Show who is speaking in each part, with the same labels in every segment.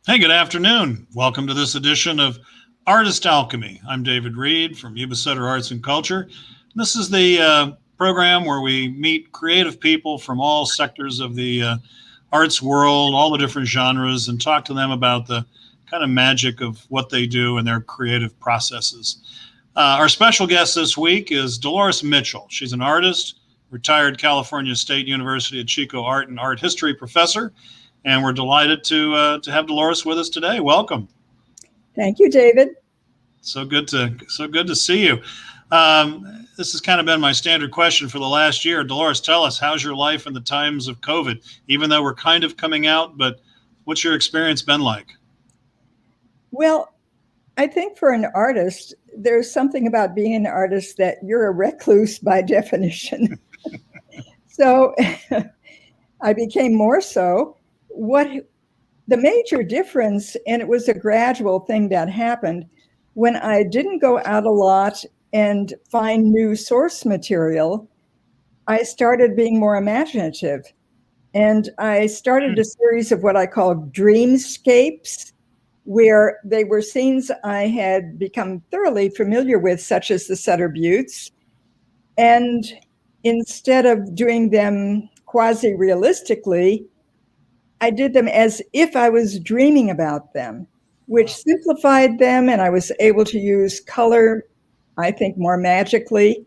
Speaker 1: Hey, good afternoon. Welcome to this edition of Artist Alchemy. I'm David Reed from YubaSutterArts&Culture. This is the program where we meet creative people from all sectors of the arts world, all the different genres, and talk to them about the kind of magic of what they do and their creative processes. Our special guest this week is Dolores Mitchell. She's an artist, retired California State University at Chico art and art history professor. And we're delighted to have Dolores with us today. Welcome.
Speaker 2: Thank you, David.
Speaker 1: So good to see you. This has kind of been my standard question for the last year. Dolores, tell us, how's your life in the times of COVID? Even though we're kind of coming out, but what's your experience been like?
Speaker 2: Well, I think for an artist, there's something about being an artist that you're a recluse by definition. So I became more so. What the major difference, and it was a gradual thing that happened, when I didn't go out a lot and find new source material, I started being more imaginative. And I started a series of what I call dreamscapes, where they were scenes I had become thoroughly familiar with, such as the Sutter Buttes. And instead of doing them quasi-realistically, I did them as if I was dreaming about them, which simplified them, and I was able to use color, I think, more magically.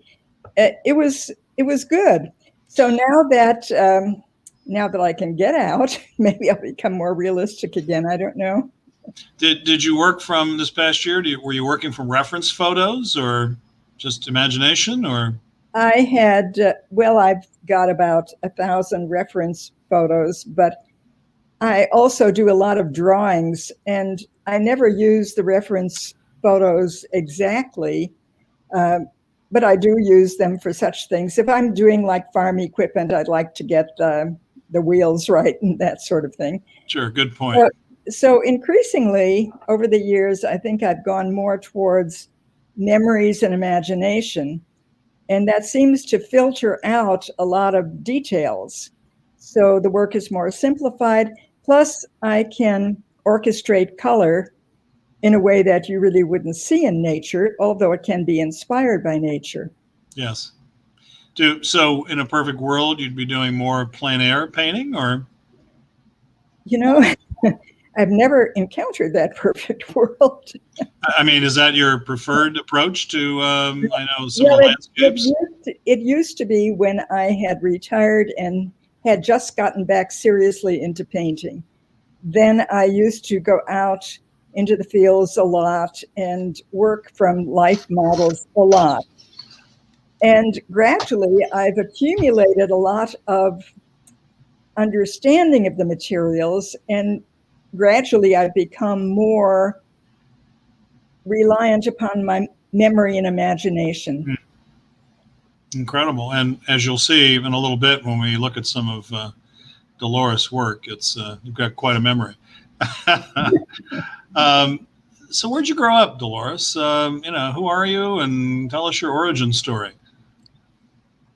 Speaker 2: It was good. So now that I can get out, maybe I'll become more realistic again. I don't know.
Speaker 1: Did you work from this past year? Were you working from reference photos or just imagination? Or
Speaker 2: I had I've got about 1,000 reference photos, but I also do a lot of drawings, and I never use the reference photos exactly, but I do use them for such things. If I'm doing like farm equipment, I'd like to get the wheels right and that sort of thing.
Speaker 1: Sure, good point.
Speaker 2: So increasingly over the years, I think I've gone more towards memories and imagination, and that seems to filter out a lot of details. So the work is more simplified. Plus, I can orchestrate color in a way that you really wouldn't see in nature, although it can be inspired by nature.
Speaker 1: Yes. So in a perfect world, you'd be doing more plein air painting, or?
Speaker 2: You know, I've never encountered that perfect world.
Speaker 1: I mean, is that your preferred approach to, I know, some of the landscapes?
Speaker 2: It used to be when I had retired and had just gotten back seriously into painting. Then I used to go out into the fields a lot and work from life models a lot. And gradually I've accumulated a lot of understanding of the materials, and gradually I've become more reliant upon my memory and imagination.
Speaker 1: Incredible. And as you'll see in a little bit when we look at some of Dolores' work, it's you've got quite a memory. So where'd you grow up, Dolores? Who are you? And tell us your origin story.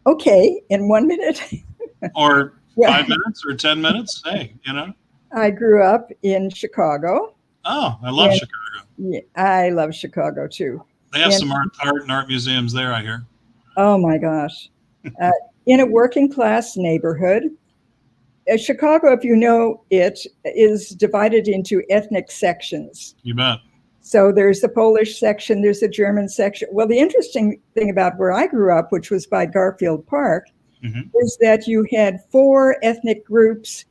Speaker 2: Okay, in 1 minute.
Speaker 1: Or 5 minutes or 10 minutes. Hey,
Speaker 2: I grew up in Chicago.
Speaker 1: Oh, I love Chicago.
Speaker 2: Yeah, I love Chicago too.
Speaker 1: They have some art and art museums there, I hear.
Speaker 2: Oh my gosh. In a working class neighborhood. Chicago, if you know it, is divided into ethnic sections.
Speaker 1: You bet.
Speaker 2: So there's the Polish section, there's the German section. Well, the interesting thing about where I grew up, which was by Garfield Park, is that you had 4 ethnic groups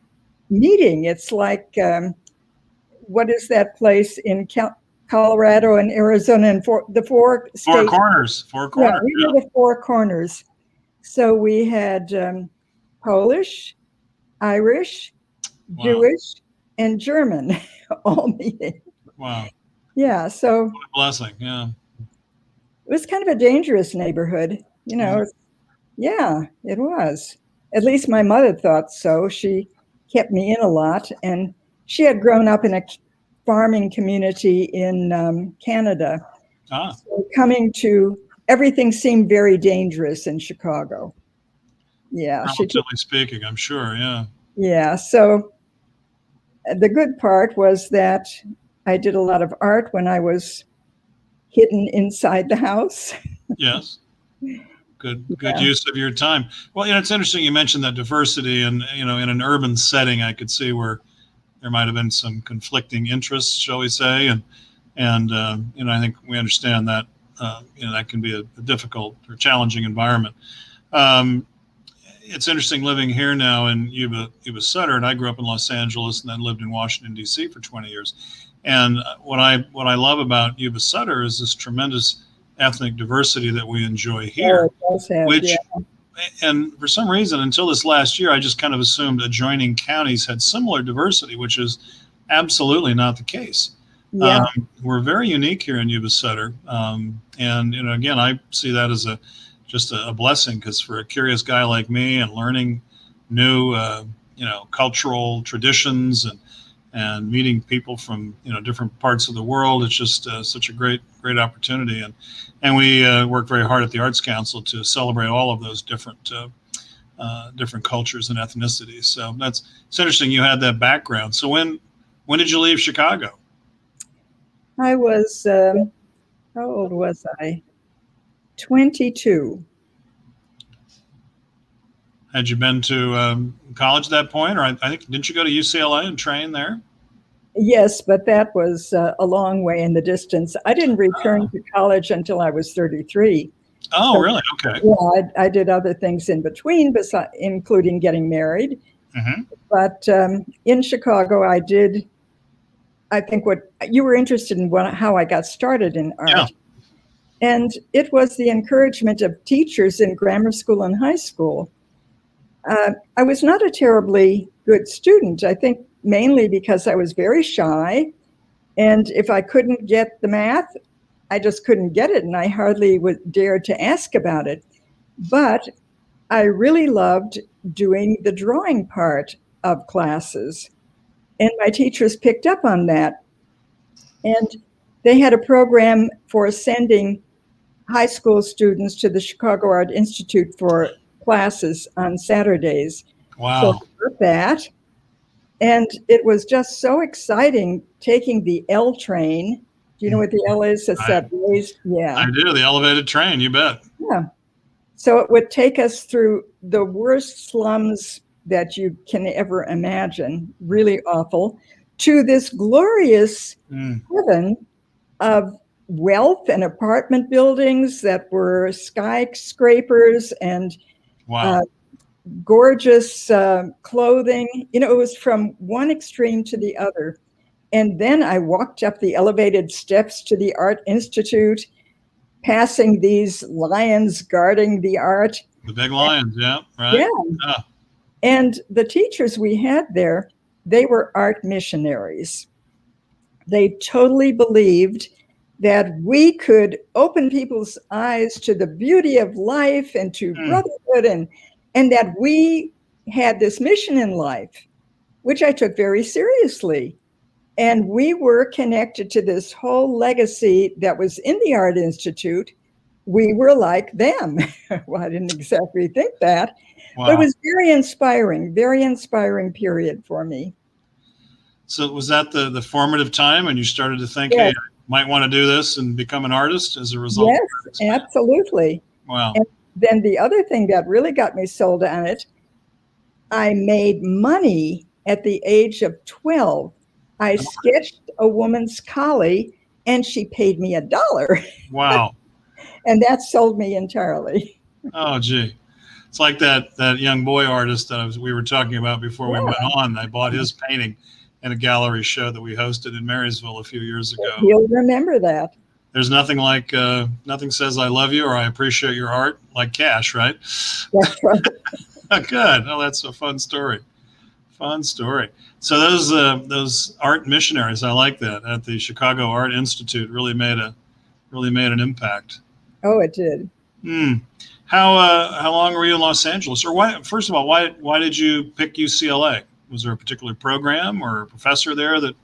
Speaker 2: meeting. It's like, what is that place in Colorado and Arizona and the 4 states?
Speaker 1: Four corners.
Speaker 2: Yeah, we were the 4 corners. So we had Polish, Irish, Jewish, and German all meeting.
Speaker 1: Wow.
Speaker 2: Yeah, so
Speaker 1: what a blessing. Yeah.
Speaker 2: It was kind of a dangerous neighborhood, Yeah, it was. At least my mother thought so. She kept me in a lot, and she had grown up in a farming community in Canada. So everything seemed very dangerous in Chicago. Yeah.
Speaker 1: Relatively speaking, I'm sure, yeah.
Speaker 2: Yeah, so the good part was that I did a lot of art when I was hidden inside the house.
Speaker 1: Yes. Good
Speaker 2: Yeah.
Speaker 1: use of your time. Well, it's interesting you mentioned that diversity, and in an urban setting, I could see where there might have been some conflicting interests, shall we say, and I think we understand that that can be a difficult or challenging environment. It's interesting living here now in Yuba Sutter, and I grew up in Los Angeles and then lived in Washington D.C. for 20 years. And what I love about Yuba Sutter is this tremendous ethnic diversity that we enjoy here,
Speaker 2: it does have,
Speaker 1: which,
Speaker 2: yeah.
Speaker 1: and for some reason, until this last year, I just kind of assumed adjoining counties had similar diversity, which is absolutely not the case.
Speaker 2: Yeah.
Speaker 1: We're very unique here in Yuba Sutter, and again, I see that as just a blessing, because for a curious guy like me and learning new cultural traditions and meeting people from different parts of the world, it's just such a great opportunity, and we work very hard at the Arts Council to celebrate all of those different cultures and ethnicities. So it's interesting you had that background. So when did you leave Chicago?
Speaker 2: I was, how old was I? 22.
Speaker 1: Had you been to college at that point, or I think, didn't you go to UCLA and train there?
Speaker 2: Yes, but that was a long way in the distance. I didn't return to college until I was 33.
Speaker 1: Oh,
Speaker 2: So,
Speaker 1: really? Okay.
Speaker 2: yeah, I did other things in between, including getting married.
Speaker 1: Mm-hmm.
Speaker 2: But in Chicago, I think what you were interested in, how I got started in art.
Speaker 1: Yeah.
Speaker 2: And it was the encouragement of teachers in grammar school and high school. I was not a terribly good student, I think mainly because I was very shy. And if I couldn't get the math, I just couldn't get it. And I hardly would dare to ask about it. But I really loved doing the drawing part of classes. And my teachers picked up on that. And they had a program for sending high school students to the Chicago Art Institute for classes on Saturdays.
Speaker 1: Wow.
Speaker 2: So I did that. And it was just so exciting taking the L train. Do you know what the L is? It's that raised, yeah.
Speaker 1: I do, the elevated train, you bet.
Speaker 2: Yeah. So it would take us through the worst slums that you can ever imagine, really awful, to this glorious heaven of wealth and apartment buildings that were skyscrapers and
Speaker 1: wow.
Speaker 2: Gorgeous clothing. It was from one extreme to the other. And then I walked up the elevated steps to the Art Institute, passing these lions guarding the art.
Speaker 1: The big lions, yeah, right?
Speaker 2: Yeah. And the teachers we had there, they were art missionaries. They totally believed that we could open people's eyes to the beauty of life and to brotherhood, and that we had this mission in life, which I took very seriously. And we were connected to this whole legacy that was in the Art Institute. We were like them. Well, I didn't exactly think that, but it was very inspiring period for me.
Speaker 1: So was that the formative time when you started to think, hey, I might want to do this and become an artist as a result?
Speaker 2: Yes, absolutely.
Speaker 1: Wow.
Speaker 2: And then the other thing that really got me sold on it, I made money at the age of 12. I sketched a woman's collie and she paid me $1.
Speaker 1: Wow.
Speaker 2: And that sold me entirely.
Speaker 1: Oh, gee. It's like that young boy artist that we were talking about before we went on. I bought his painting in a gallery show that we hosted in Marysville a few years ago.
Speaker 2: You'll remember that.
Speaker 1: There's nothing like, nothing says I love you or I appreciate your art like cash, right?
Speaker 2: That's right.
Speaker 1: Good. Oh, that's a fun story. Fun story. So those art missionaries, I like that, at the Chicago Art Institute really made an impact.
Speaker 2: Oh, it did.
Speaker 1: How long were you in Los Angeles? Or first of all, why did you pick UCLA? Was there a particular program or a professor there that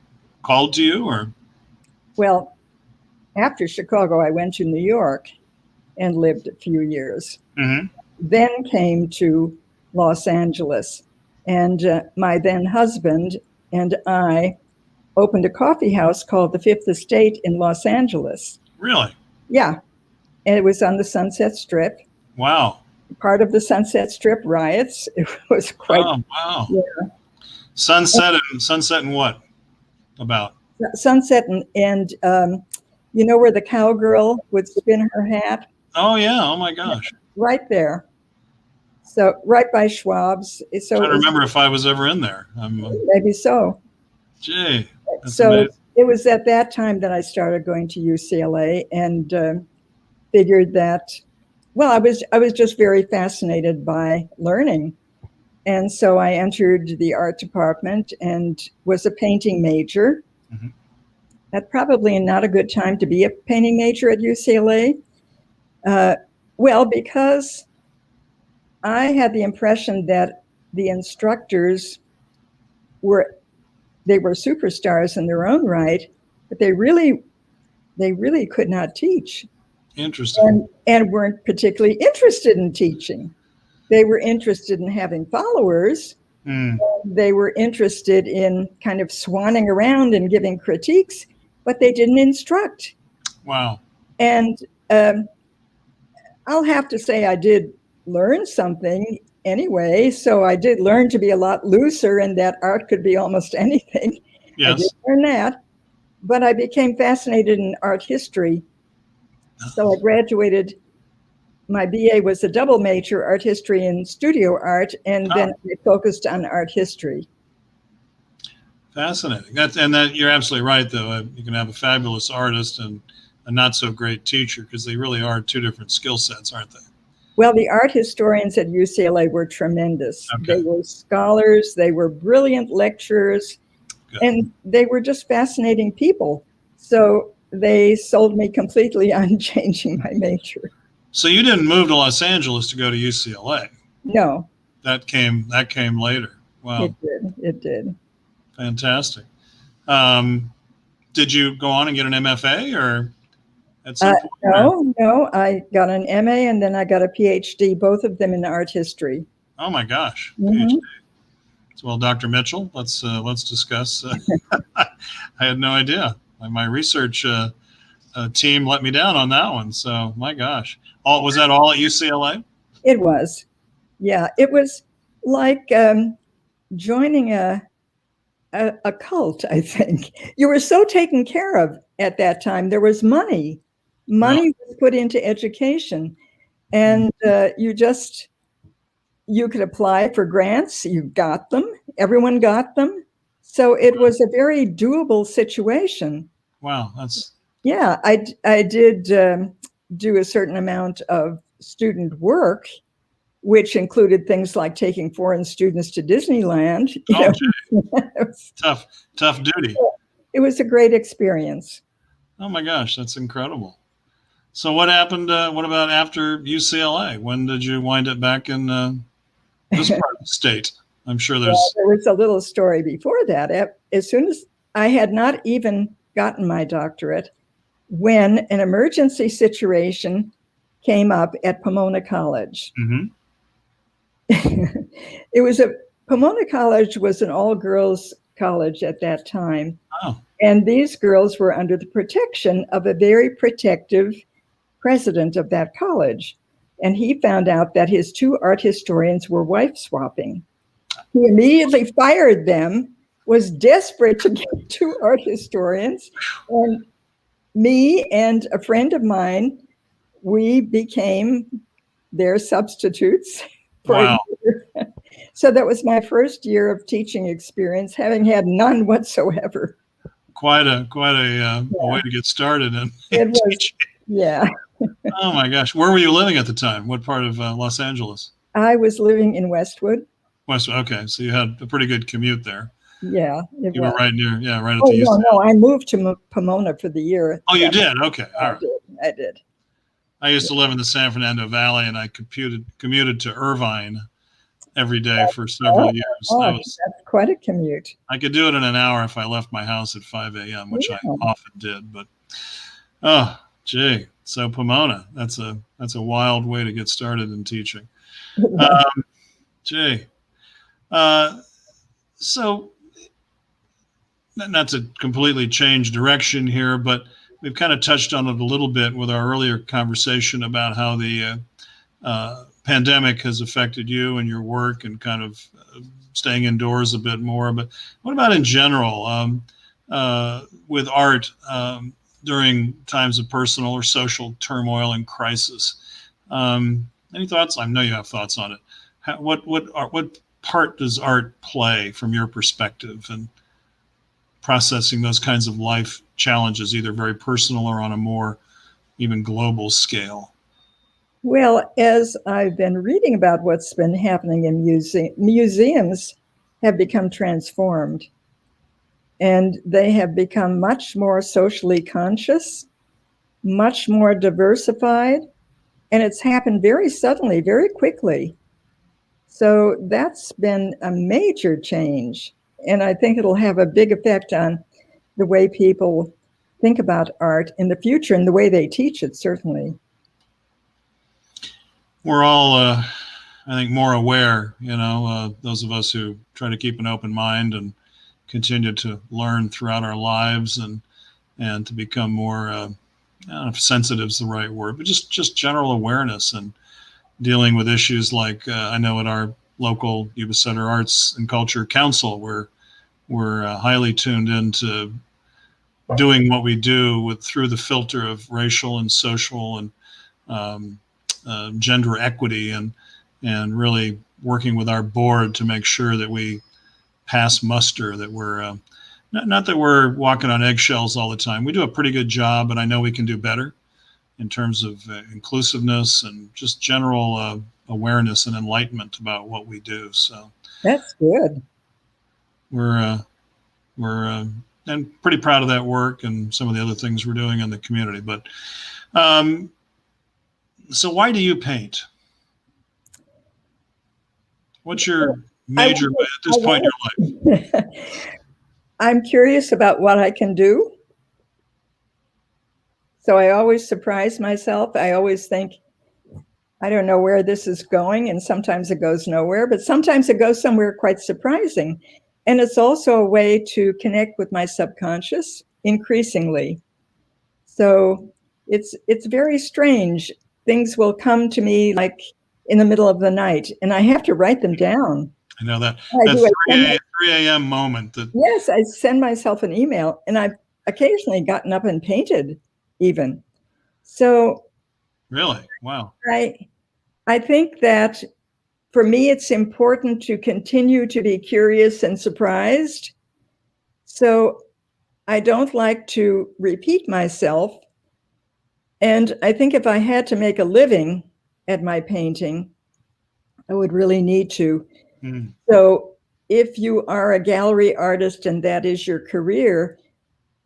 Speaker 1: called to you, or? Well,
Speaker 2: after Chicago, I went to New York and lived a few years.
Speaker 1: Mm-hmm.
Speaker 2: Then came to Los Angeles. And my then husband and I opened a coffee house called the Fifth Estate in Los Angeles.
Speaker 1: Really?
Speaker 2: Yeah. And it was on the Sunset Strip.
Speaker 1: Wow.
Speaker 2: Part of the Sunset Strip riots. It was quite.
Speaker 1: Oh, wow.
Speaker 2: Yeah.
Speaker 1: Sunset and what about?
Speaker 2: Sunset and you know where the cowgirl would spin her hat?
Speaker 1: Oh, yeah. Oh, my gosh.
Speaker 2: Right there. So right by Schwab's. So
Speaker 1: I'm trying to remember if I was ever in there.
Speaker 2: Maybe so.
Speaker 1: Gee, that's
Speaker 2: So
Speaker 1: amazing.
Speaker 2: it was at that time that I started going to UCLA and figured that, well, I was just very fascinated by learning. And so I entered the art department and was a painting major.
Speaker 1: Mm-hmm.
Speaker 2: That's probably not a good time to be a painting major at UCLA. Well, because I had the impression that the instructors were superstars in their own right, but they really could not teach.
Speaker 1: Interesting.
Speaker 2: And weren't particularly interested in teaching. They were interested in having followers.
Speaker 1: Mm.
Speaker 2: They were interested in kind of swanning around and giving critiques, but they didn't instruct.
Speaker 1: Wow.
Speaker 2: And I'll have to say I did learn something anyway. So I did learn to be a lot looser and that art could be almost anything.
Speaker 1: Yes.
Speaker 2: I did learn that. But I became fascinated in art history. So I graduated. My BA was a double major, art history and studio art, and then I focused on art history.
Speaker 1: Fascinating. You're absolutely right, though. You can have a fabulous artist and a not so great teacher because they really are two different skill sets, aren't they?
Speaker 2: Well, the art historians at UCLA were tremendous.
Speaker 1: Okay.
Speaker 2: They were scholars, they were brilliant lecturers,
Speaker 1: Good.
Speaker 2: And they were just fascinating people. So they sold me completely on changing my major.
Speaker 1: So you didn't move to Los Angeles to go to UCLA?
Speaker 2: No.
Speaker 1: That came later. Wow.
Speaker 2: It did.
Speaker 1: Fantastic. Did you go on and get an MFA or at some point?
Speaker 2: No. I got an MA and then I got a PhD, both of them in art history.
Speaker 1: Oh my gosh.
Speaker 2: Mm-hmm.
Speaker 1: PhD. Well, Dr. Mitchell, let's discuss. I had no idea. My research team let me down on that one. So my gosh. Was that all at UCLA?
Speaker 2: It was. Yeah. It was like joining a cult, I think. You were so taken care of at that time. There was money. Money was put into education. And you could apply for grants. You got them. Everyone got them. So it was a very doable situation.
Speaker 1: Wow.
Speaker 2: Yeah, I did do a certain amount of student work, which included things like taking foreign students to Disneyland.
Speaker 1: Tough duty.
Speaker 2: It was a great experience.
Speaker 1: Oh my gosh, that's incredible. So what happened? What about after UCLA? When did you wind up back in this part of the state? I'm sure there
Speaker 2: was a little story before that. As soon as I had not even gotten my doctorate, when an emergency situation came up at Pomona College.
Speaker 1: Mm-hmm.
Speaker 2: Pomona College was an all-girls college at that time.
Speaker 1: Oh.
Speaker 2: And these girls were under the protection of a very protective president of that college. And he found out that his two art historians were wife swapping. He immediately fired them, was desperate to get two art historians. And me and a friend of mine, we became their substitutes for a year. So that was my first year of teaching experience, having had none whatsoever.
Speaker 1: Quite a way to get started in teaching.
Speaker 2: Yeah.
Speaker 1: Oh my gosh. Where were you living at the time? What part of Los Angeles?
Speaker 2: I was living in Westwood.
Speaker 1: Westwood. Okay. So you had a pretty good commute there.
Speaker 2: Yeah.
Speaker 1: You were right near, right at the
Speaker 2: UCLA. No, I moved to Pomona for the year.
Speaker 1: Oh, you did? Okay. All right.
Speaker 2: I did.
Speaker 1: I used to live in the San Fernando Valley and I commuted to Irvine every day for several years.
Speaker 2: That's quite a commute.
Speaker 1: I could do it in an hour if I left my house at 5 a.m., which I often did. But, oh, gee. So Pomona, that's a wild way to get started in teaching. Gee. So not to completely change direction here, but we've kind of touched on it a little bit with our earlier conversation about how the pandemic has affected you and your work and kind of staying indoors a bit more. But what about in general with art during times of personal or social turmoil and crisis? Any thoughts? I know you have thoughts on it. What part does art play from your perspective in processing those kinds of life challenges, either very personal or on a more even global scale?
Speaker 2: Well, as I've been reading about what's been happening in museums have become transformed, and they have become much more socially conscious, much more diversified, and it's happened very suddenly, very quickly. So that's been a major change, and I think it'll have a big effect on the way people think about art in the future and the way they teach it, certainly.
Speaker 1: We're all, I think, more aware, those of us who try to keep an open mind and continue to learn throughout our lives and to become more, I don't know if sensitive is the right word, but just general awareness and dealing with issues like I know at our local YubaSutterArts&Culture Council, we're highly tuned into doing what we do through the filter of racial and social and gender equity and really working with our board to make sure that we pass muster, that we're not that we're walking on eggshells all the time. We do a pretty good job, but I know we can do better in terms of inclusiveness and just general awareness and enlightenment about what we do. So
Speaker 2: that's good.
Speaker 1: We're and pretty proud of that work and some of the other things we're doing in the community. But so why do you paint? What's your major at this point in your life?
Speaker 2: I'm curious about what I can do. So I always surprise myself. I always think, I don't know where this is going, and sometimes it goes nowhere, but sometimes it goes somewhere quite surprising. And it's also a way to connect with my subconscious increasingly. So it's very strange. Things will come to me like in the middle of the night, and I have to write them down.
Speaker 1: I know that 3 a.m. moment.
Speaker 2: Yes, I send myself an email, and I've occasionally gotten up and painted even. So
Speaker 1: really? Wow.
Speaker 2: I think that for me, it's important to continue to be curious and surprised. So I don't like to repeat myself. And I think if I had to make a living at my painting, I would really need to. So if you are a gallery artist and that is your career,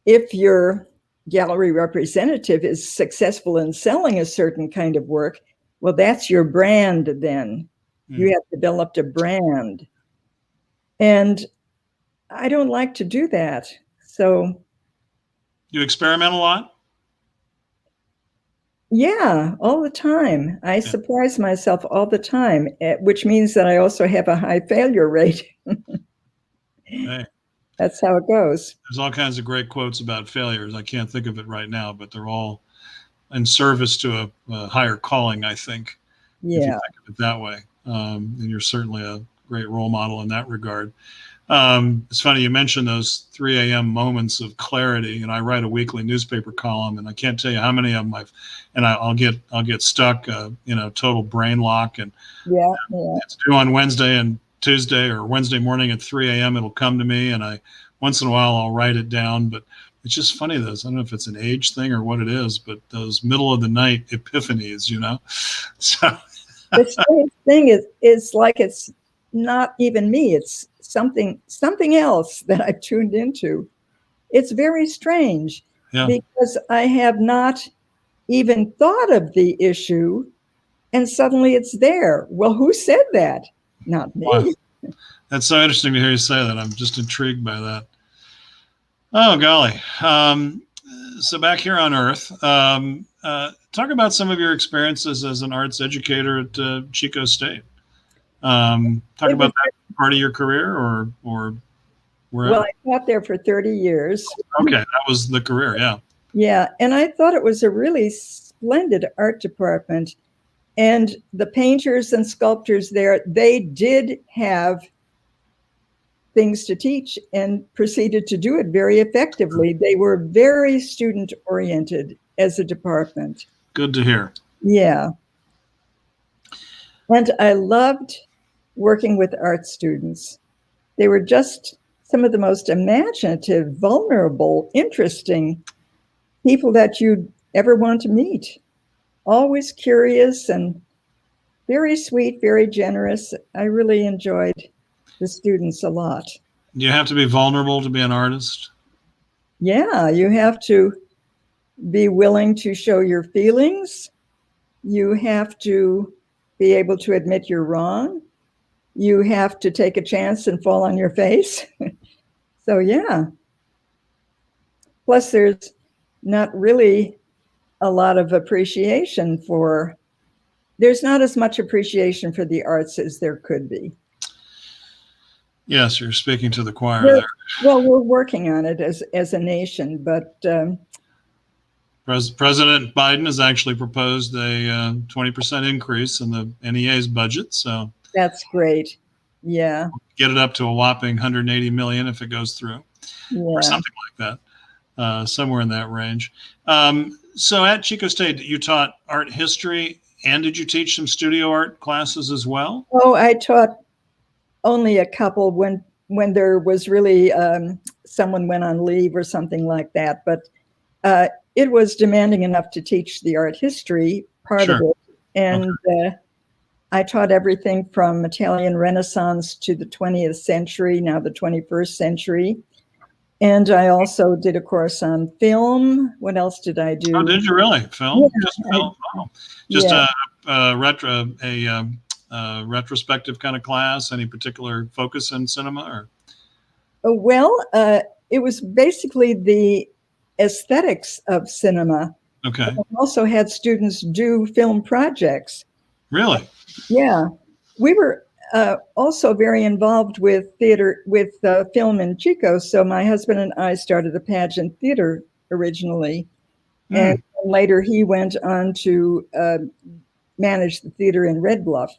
Speaker 2: if your gallery representative is successful in selling a certain kind of work, well, that's your brand then. You have developed a brand. And I don't like to do that. So
Speaker 1: you experiment a lot?
Speaker 2: Yeah, all the time. I surprise myself all the time, which means that I also have a high failure rate.
Speaker 1: Hey.
Speaker 2: That's how it goes.
Speaker 1: There's all kinds of great quotes about failures. I can't think of it right now, but they're all in service to a higher calling, I think.
Speaker 2: Yeah.
Speaker 1: If you think of it that way. And you're certainly a great role model in that regard. It's funny you mentioned those 3 a.m. moments of clarity, and I write a weekly newspaper column, and I can't tell you how many of them I'll get stuck, total brain lock, and it's due on Wednesday and Tuesday or Wednesday morning at 3 a.m. It'll come to me, and once in a while I'll write it down, but it's just funny, I don't know if it's an age thing or what it is, but those middle of the night epiphanies, so.
Speaker 2: The strange thing is like it's not even me. It's something else that I've tuned into. It's very strange because I have not even thought of the issue, and suddenly it's there. Well, who said that? Not me.
Speaker 1: Wow. That's so interesting to hear you say that. I'm just intrigued by that. Oh, golly. So back here on Earth, talk about some of your experiences as an arts educator at Chico State. Talk about that part of your career or
Speaker 2: Well, I taught there for 30 years.
Speaker 1: Okay, that was the career, yeah.
Speaker 2: Yeah, and I thought it was a really splendid art department. And the painters and sculptors there, they did have things to teach and proceeded to do it very effectively. They were very student-oriented as a department.
Speaker 1: Good to hear.
Speaker 2: Yeah. And I loved working with art students. They were just some of the most imaginative, vulnerable, interesting people that you'd ever want to meet. Always curious and very sweet, very generous. I really enjoyed the students a lot.
Speaker 1: You have to be vulnerable to be an artist?
Speaker 2: Yeah, you have to be willing to show your feelings. You have to be able to admit you're wrong. You have to take a chance and fall on your face. So, yeah. Plus, there's not really a lot of appreciation for, there's not as much appreciation for the arts as there could be.
Speaker 1: Yes, you're speaking to the choir there.
Speaker 2: Well, we're working on it as a nation, but
Speaker 1: President Biden has actually proposed a 20% increase in the NEA's budget. So
Speaker 2: that's great. Yeah.
Speaker 1: Get it up to a whopping 180 million if it goes through, or something like that, somewhere in that range. So at Chico State, you taught art history, and did you teach some studio art classes as well?
Speaker 2: Oh, I taught only a couple when there was really someone went on leave or something like that. But it was demanding enough to teach the art history part of it. And I taught everything from Italian Renaissance to the 20th century, now the 21st century. And I also did a course on film. What else did I do?
Speaker 1: Oh, did you really? Film?
Speaker 2: Yeah,
Speaker 1: Just film? Oh. Just a retrospective kind of class? Any particular focus in cinema? Or?
Speaker 2: Well, it was basically the aesthetics of cinema.
Speaker 1: Okay.
Speaker 2: I also had students do film projects.
Speaker 1: Really?
Speaker 2: Yeah. We were also very involved with theater, with film in Chico. So my husband and I started a pageant theater originally. And later he went on to manage the theater in Red Bluff.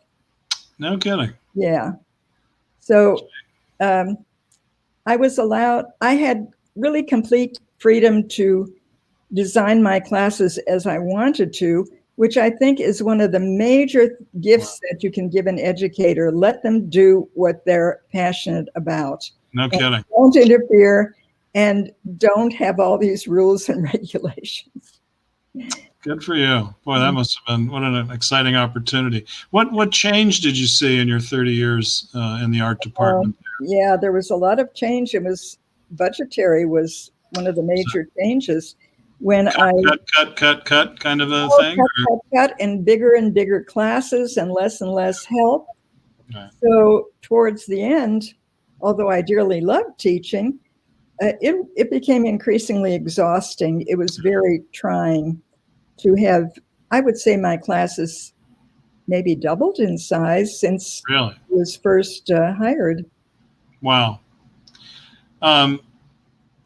Speaker 1: No kidding.
Speaker 2: Yeah. So I was allowed, I had really complete freedom to design my classes as I wanted to, which I think is one of the major gifts that you can give an educator. Let them do what they're passionate about.
Speaker 1: No kidding.
Speaker 2: And don't interfere and don't have all these rules and regulations.
Speaker 1: Good for you. Boy, that must have been, what an exciting opportunity. What change did you see in your 30 years in the art department?
Speaker 2: Yeah, there was a lot of change. It was budgetary was one of the major changes. When
Speaker 1: cut kind of a thing?
Speaker 2: Cut, and bigger classes and less help.
Speaker 1: Right.
Speaker 2: So towards the end, although I dearly loved teaching, it became increasingly exhausting. It was very trying to have, I would say my classes maybe doubled in size since
Speaker 1: really?
Speaker 2: I was first hired.
Speaker 1: Wow.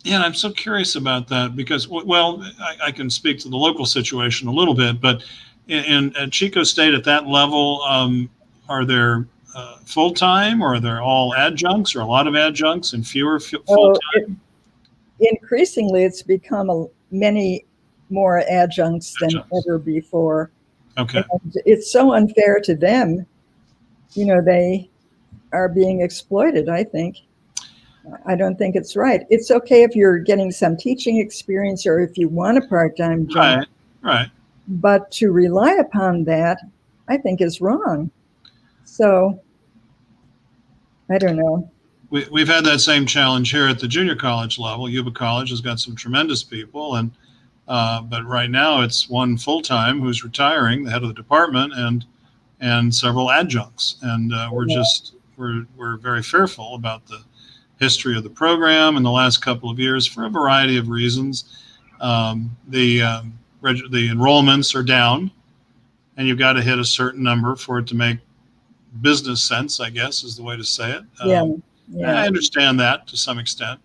Speaker 1: Yeah, I'm so curious about that because, well, I can speak to the local situation a little bit, but at Chico State at that level, are there full-time, or are there all adjuncts, or a lot of adjuncts and fewer full-time?
Speaker 2: Increasingly, it's become many more adjuncts than ever before.
Speaker 1: Okay.
Speaker 2: And it's so unfair to them. You know, they are being exploited, I think. I don't think it's right. It's okay if you're getting some teaching experience or if you want a part-time job.
Speaker 1: Right.
Speaker 2: But to rely upon that, I think is wrong. So, I don't know.
Speaker 1: We've had that same challenge here at the junior college level. Yuba College has got some tremendous people, and but right now it's one full-time who's retiring, the head of the department, and several adjuncts, and we're very fearful about the history of the program in the last couple of years for a variety of reasons. The enrollments are down, and you've got to hit a certain number for it to make business sense, I guess is the way to say it.
Speaker 2: Yeah.
Speaker 1: I understand that to some extent.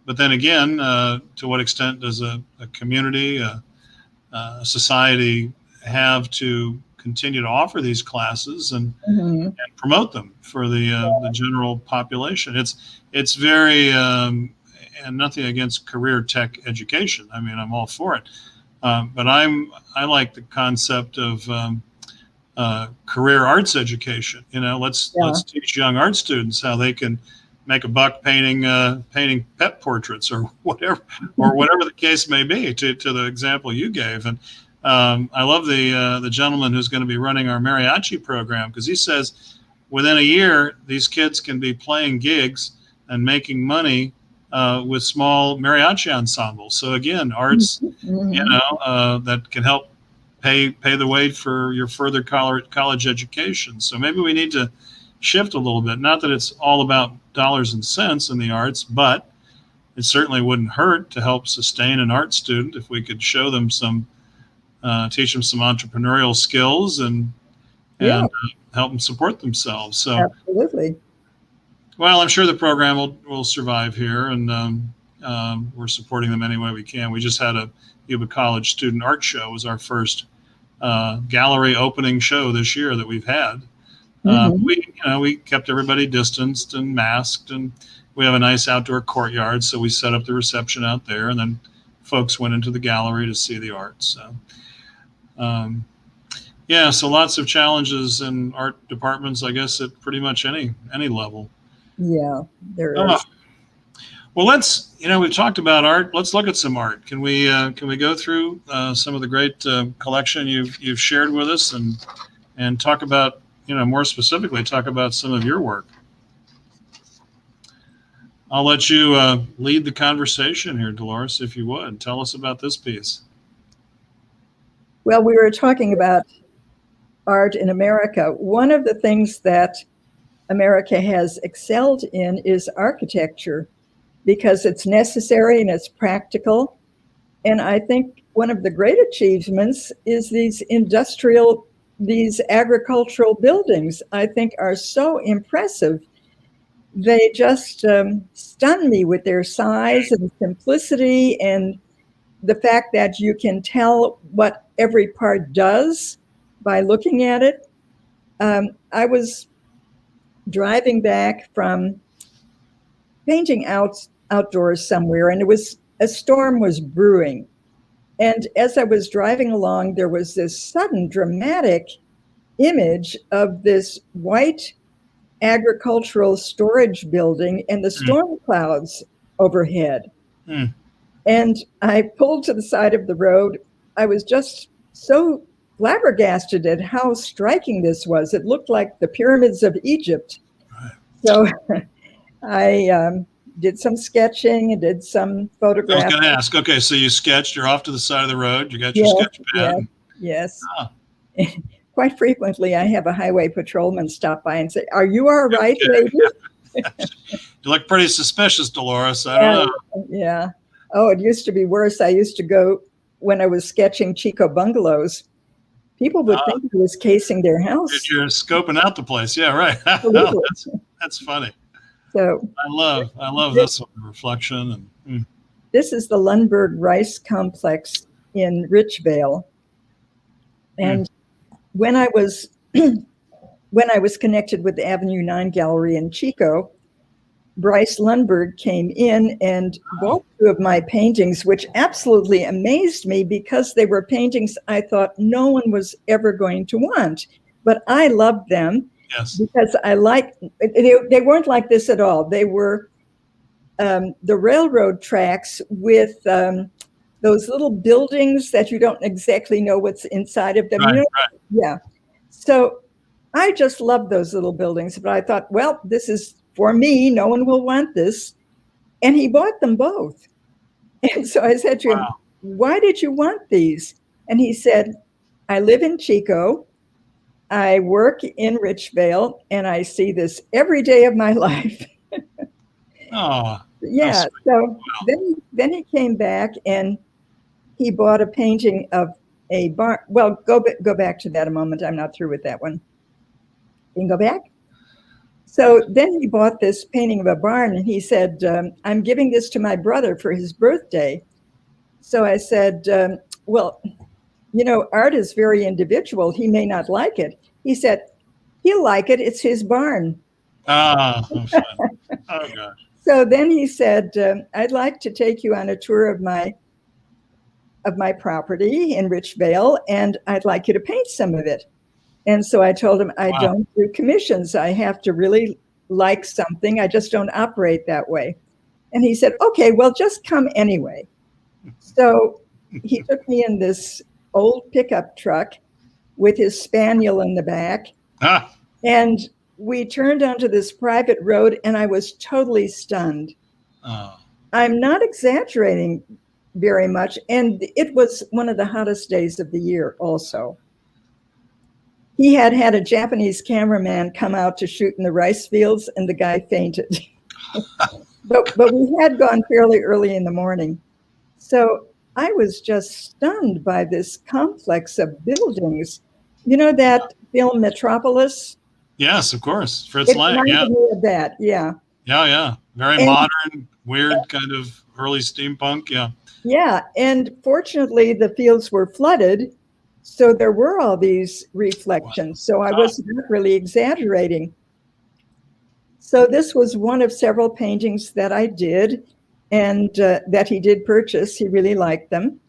Speaker 1: But then again, to what extent does a community, a society have to continue to offer these classes and promote them for the general population? It's very, and nothing against career tech education. I mean, I'm all for it. But I like the concept of career arts education. Let's teach young art students how they can make a buck painting pet portraits or whatever the case may be. To the example you gave, and I love the gentleman who's going to be running our mariachi program, because he says within a year these kids can be playing gigs and making money with small mariachi ensembles. So again, arts, that can help pay the way for your further college education. So maybe we need to shift a little bit. Not that it's all about dollars and cents in the arts, but it certainly wouldn't hurt to help sustain an art student if we could show them teach them some entrepreneurial skills and help them support themselves. So
Speaker 2: absolutely.
Speaker 1: Well, I'm sure the program will survive here, and we're supporting them any way we can. We just had a Yuba College student art show. It was our first gallery opening show this year that we've had. We kept everybody distanced and masked, and we have a nice outdoor courtyard, so we set up the reception out there, and then folks went into the gallery to see the art. So, so lots of challenges in art departments, I guess, at pretty much any level.
Speaker 2: Yeah, there is.
Speaker 1: Well, we've talked about art. Let's look at some art. Can we go through some of the great collection you've shared with us and talk about, more specifically, talk about some of your work? I'll let you lead the conversation here, Dolores, if you would. Tell us about this piece.
Speaker 2: Well, we were talking about art in America. One of the things that America has excelled in is architecture, because it's necessary and it's practical. And I think one of the great achievements is these agricultural buildings, I think, are so impressive. They just stun me with their size and simplicity, and the fact that you can tell what every part does by looking at it. I was driving back from painting outdoors somewhere, and a storm was brewing. And as I was driving along, there was this sudden dramatic image of this white agricultural storage building and the storm clouds overhead. And I pulled to the side of the road. I was just so flabbergasted at how striking this was. It looked like the pyramids of Egypt. Right. So I did some sketching and did some photographs.
Speaker 1: I was going to ask, okay, so you sketched, you're off to the side of the road, you got your sketch pad.
Speaker 2: Yes. Quite frequently, I have a highway patrolman stop by and say, "Are you all right, lady?"
Speaker 1: You look pretty suspicious, Dolores. I don't know.
Speaker 2: Yeah. Oh, it used to be worse. I used to go, when I was sketching Chico bungalows, people would think I was casing their house.
Speaker 1: You're scoping out the place. Yeah, right. That's funny.
Speaker 2: So
Speaker 1: I love this one, the reflection. And
Speaker 2: this is the Lundberg Rice Complex in Richvale. And when I was connected with the Avenue 9 Gallery in Chico, Bryce Lundberg came in and bought two of my paintings, which absolutely amazed me, because they were paintings I thought no one was ever going to want. But I loved them.
Speaker 1: Yes.
Speaker 2: Because they weren't like this at all. They were the railroad tracks with those little buildings that you don't exactly know what's inside of them.
Speaker 1: Right.
Speaker 2: Yeah. So I just loved those little buildings, but I thought, well, this is for me. No one will want this. And he bought them both. And so I said to him, "Why did you want these?" And he said, "I live in Chico. I work in Richvale, and I see this every day of my life." Yeah. So then he came back and he bought a painting of a barn. Well, go back to that a moment. I'm not through with that one. You can go back. So then he bought this painting of a barn, and he said, I'm giving this to my brother for his birthday. So I said, well, art is very individual. He may not like it. He said, he'll like it. It's his barn.
Speaker 1: Ah, oh, fun. Oh, gosh.
Speaker 2: So then he said, I'd like to take you on a tour of my property in Richvale, and I'd like you to paint some of it. And so I told him, I don't do commissions. I have to really like something. I just don't operate that way. And he said, okay, well, just come anyway. So he took me in this old pickup truck with his spaniel in the back. And we turned onto this private road, and I was totally stunned.
Speaker 1: Oh.
Speaker 2: I'm not exaggerating very much. And it was one of the hottest days of the year also. He had a Japanese cameraman come out to shoot in the rice fields, and the guy fainted. but we had gone fairly early in the morning. So I was just stunned by this complex of buildings. You know that film Metropolis?
Speaker 1: Yes, of course. Fritz Lang. Yeah.
Speaker 2: Me of that. Yeah.
Speaker 1: Yeah. Very modern, weird kind of early steampunk. Yeah.
Speaker 2: Yeah. And fortunately, the fields were flooded. So there were all these reflections. So I was not really exaggerating. So this was one of several paintings that I did, and that he did purchase. He really liked them.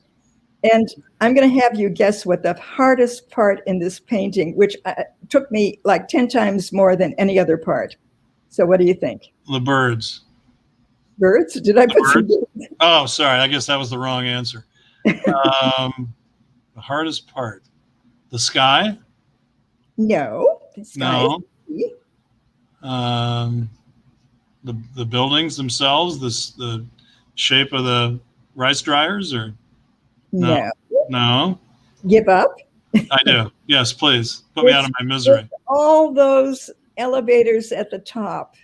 Speaker 2: And I'm going to have you guess what the hardest part in this painting, which took me like 10 times more than any other part. So what do you think?
Speaker 1: The birds.
Speaker 2: Birds? Did I put some birds?
Speaker 1: Oh, sorry. I guess that was the wrong answer. The hardest part. The sky?
Speaker 2: No. The sky.
Speaker 1: No. The buildings themselves, the shape of the rice dryers, or no.
Speaker 2: Give up?
Speaker 1: I do. Yes, please. Put me out of my misery.
Speaker 2: All those elevators at the top,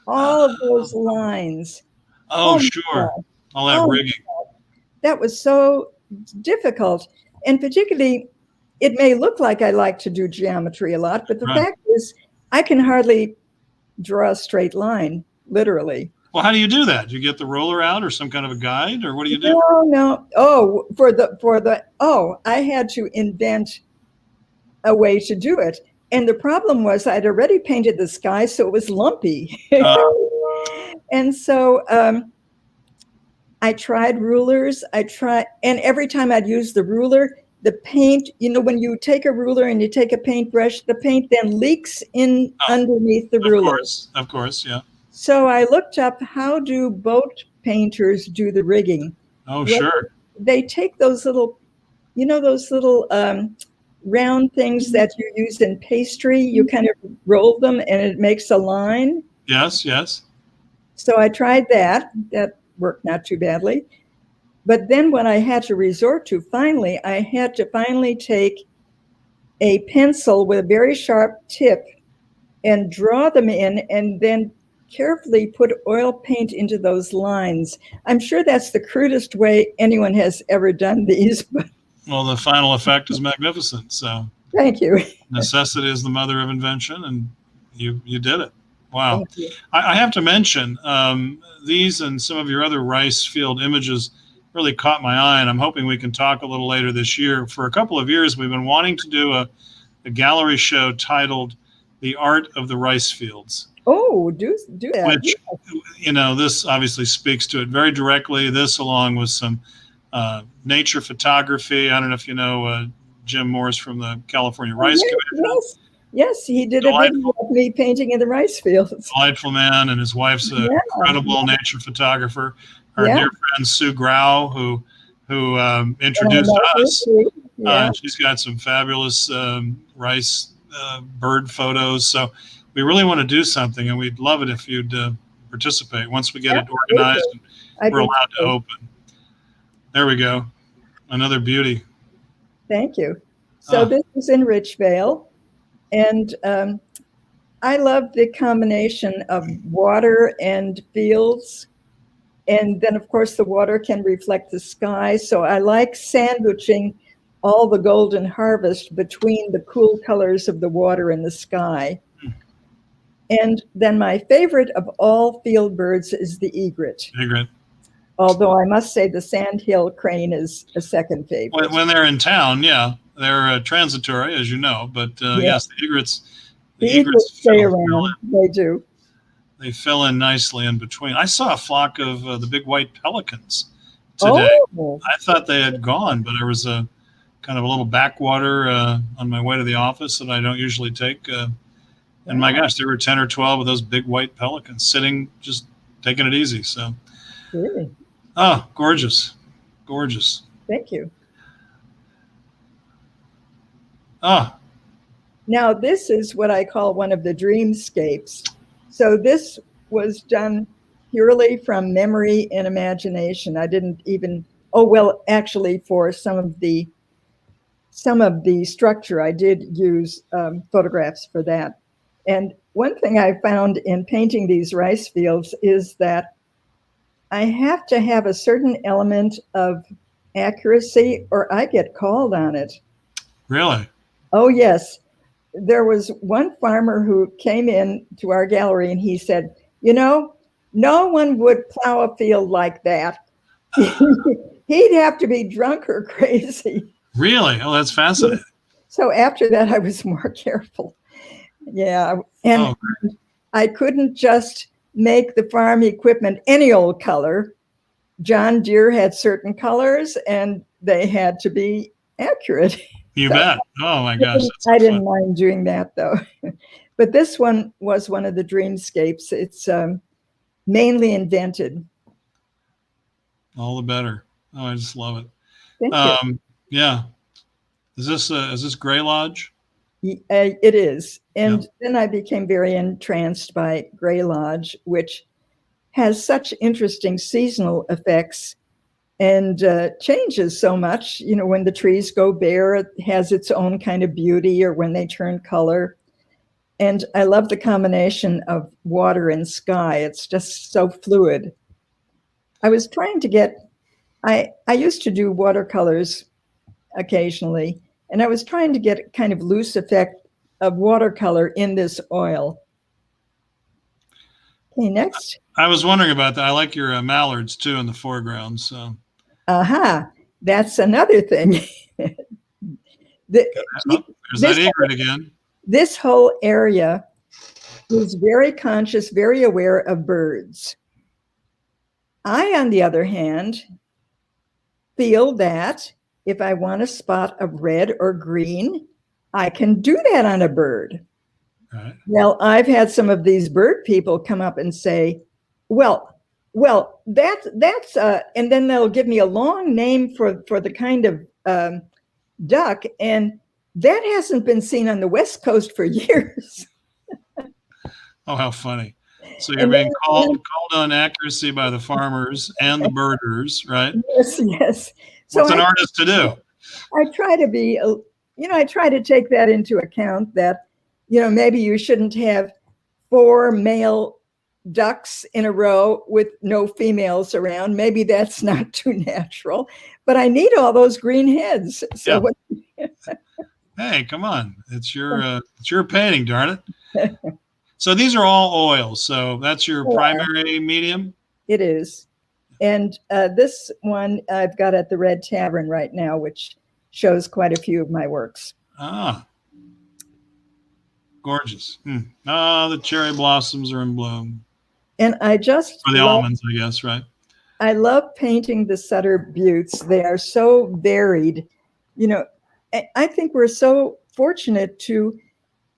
Speaker 2: all of those lines.
Speaker 1: Oh, sure. All that rigging.
Speaker 2: That was so difficult. And particularly, it may look like I like to do geometry a lot, but the fact is, I can hardly draw a straight line, literally.
Speaker 1: Well, how do you do that? Do you get the ruler out or some kind of a guide, or what do you do?
Speaker 2: No. I had to invent a way to do it. And the problem was I'd already painted the sky, so it was lumpy. And so I tried rulers. And every time I'd use the ruler, the paint, when you take a ruler and you take a paintbrush, the paint then leaks in underneath the ruler.
Speaker 1: Of course, yeah.
Speaker 2: So I looked up, how do boat painters do the rigging?
Speaker 1: Oh, sure.
Speaker 2: They take those little, round things that you use in pastry. You kind of roll them and it makes a line.
Speaker 1: Yes.
Speaker 2: So I tried that. That worked not too badly. But then what I had to resort to, I had to take a pencil with a very sharp tip and draw them in, and then carefully put oil paint into those lines. I'm sure that's the crudest way anyone has ever done these.
Speaker 1: Well, the final effect is magnificent. So
Speaker 2: thank you.
Speaker 1: Necessity is the mother of invention, and you did it. Wow. I have to mention these and some of your other rice field images really caught my eye, and I'm hoping we can talk a little later this year. For a couple of years, we've been wanting to do a gallery show titled The Art of the Rice Fields.
Speaker 2: Oh, do that.
Speaker 1: Which, this obviously speaks to it very directly. This, along with some nature photography. I don't know if you know Jim Morris from the California Rice Commission.
Speaker 2: Yes, he did a video of me painting in the rice fields.
Speaker 1: Delightful man, and his wife's an incredible nature photographer. Our dear friend Sue Grau, who introduced us. She's got some fabulous rice bird photos. So we really want to do something, and we'd love it if you'd participate once we get it organized and we're allowed to open. There we go. Another beauty.
Speaker 2: Thank you. So this is in Richvale, and I love the combination of water and fields. And then, of course, the water can reflect the sky. So I like sandwiching all the golden harvest between the cool colors of the water and the sky. And then my favorite of all field birds is the egret.
Speaker 1: Egret.
Speaker 2: Although I must say the sandhill crane is a second favorite.
Speaker 1: When they're in town, yeah, they're transitory, as you know. But yes, the egrets.
Speaker 2: The egrets stay around. They do.
Speaker 1: They fill in nicely in between. I saw a flock of the big white pelicans today.
Speaker 2: Oh.
Speaker 1: I thought they had gone, but there was a kind of a little backwater on my way to the office that I don't usually take. And my gosh, there were 10 or 12 of those big white pelicans sitting, just taking it easy. So,
Speaker 2: really?
Speaker 1: Oh, gorgeous. Gorgeous.
Speaker 2: Thank you.
Speaker 1: Oh.
Speaker 2: Now, this is what I call one of the dreamscapes. So this was done purely from memory and imagination. I didn't even, actually for some of the structure, I did use photographs for that. And one thing I found in painting these rice fields is that I have to have a certain element of accuracy or I get called on it.
Speaker 1: Really?
Speaker 2: Oh, yes. There was one farmer who came in to our gallery and he said, no one would plow a field like that. He'd have to be drunk or crazy.
Speaker 1: Really? Oh, that's fascinating.
Speaker 2: So after that, I was more careful. Yeah. And I couldn't just make the farm equipment any old color. John Deere had certain colors and they had to be accurate.
Speaker 1: You bet. Oh my gosh.
Speaker 2: I didn't mind doing that though. But this one was one of the dreamscapes. It's mainly invented.
Speaker 1: All the better. Oh, I just love it.
Speaker 2: Thank you.
Speaker 1: Yeah. Is this Gray Lodge?
Speaker 2: It is. And then I became very entranced by Gray Lodge, which has such interesting seasonal effects and changes so much. When the trees go bare, it has its own kind of beauty, or when they turn color. And I love the combination of water and sky. It's just so fluid. I was trying to get, I used to do watercolors occasionally, and I was trying to get a kind of loose effect of watercolor in this oil. Okay, next.
Speaker 1: I was wondering about that. I like your mallards too in the foreground. So.
Speaker 2: That's another thing.
Speaker 1: There's that egret again.
Speaker 2: This whole area is very conscious, very aware of birds. I, on the other hand, feel that if I want a spot of red or green, I can do that on a bird.
Speaker 1: Right.
Speaker 2: Well, I've had some of these bird people come up and say, well, that's and then they'll give me a long name for the kind of duck, and that hasn't been seen on the West Coast for years.
Speaker 1: Oh, how funny! So you're being called on accuracy by the farmers and the birders, right?
Speaker 2: Yes. So
Speaker 1: what's an artist to do?
Speaker 2: I try to be, I try to take that into account. That maybe you shouldn't have 4 male ducks in a row with no females around. Maybe that's not too natural, but I need all those green heads. So
Speaker 1: hey, come on. It's your painting, darn it. So these are all oils. So that's your primary medium?
Speaker 2: It is. And this one I've got at the Red Tavern right now, which shows quite a few of my works.
Speaker 1: Ah, gorgeous. The cherry blossoms are in bloom.
Speaker 2: And I just
Speaker 1: for the almonds, I guess, right?
Speaker 2: I love painting the Sutter Buttes. They are so varied. I think we're so fortunate to